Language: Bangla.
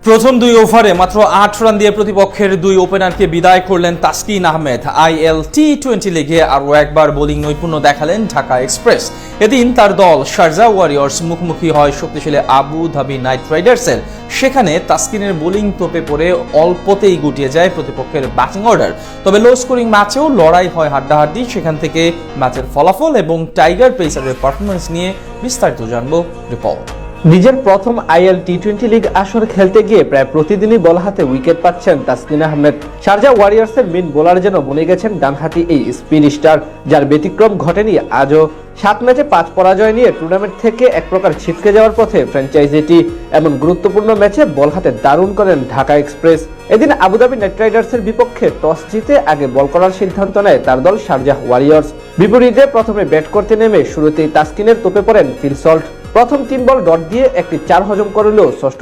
প্রথম দুই ওভারে মাত্র ৮ রান দিয়ে প্রতিপক্ষের দুই ওপেনারকে বিদায় করলেন তাসকিন আহমেদ। আইএল টি-20 লিগে আরও একবার বোলিং নৈপুণ্য দেখালেন ঢাকা এক্সপ্রেস। এদিন তার দল শারজাহ ওয়ারিয়র্স মুখোমুখি হয় শক্তিশালী আবু ধাবি নাইট রাইডার্সের। সেখানে তাসকিনের বোলিং তোপে পড়ে অল্পতেই গুটিয়ে যায় প্রতিপক্ষের ব্যাটিং অর্ডার। তবে লো স্কোরিং ম্যাচেও লড়াই হয় হাড্ডাহাড্ডি। সেখান থেকে ম্যাচের ফলাফল এবং টাইগার পেসারের পারফরমেন্স নিয়ে বিস্তারিত জানবো রিপোর্ট। নিজের প্রথম আইএল টি-20 লিগ আসর খেলতে গিয়ে প্রায় প্রতিদিনই বল হাতে উইকেট পাচ্ছেন তাসকিন আহমেদ। শারজাহ ওয়ারিয়র্সের মিন বোলার যেন বনে গেছেন ডানহাতি এই স্পিন স্টার, যার ব্যতিক্রম ঘটেনি আজও। 7 ম্যাচে 5 পরাজয় নিয়ে টুর্নামেন্ট থেকে এক প্রকার ছিটকে যাওয়ার পথে ফ্র্যাঞ্চাইজিটি। এমন গুরুত্বপূর্ণ ম্যাচে বল হাতে দারুণ করেন ঢাকা এক্সপ্রেস। এদিন আবুধাবি নাইট রাইডার্সের বিপক্ষে টস জিতে আগে বল করার সিদ্ধান্ত নেয় তার দল শারজাহ ওয়ারিয়র্স। বিপরীতে প্রথমে ব্যাট করতে নেমে শুরুতেই তাসকিনের তোপে পড়েন ফিল সল্ট। প্রথম 3 বল ডট দিয়ে একটি 4 হজম করলেও ষষ্ঠ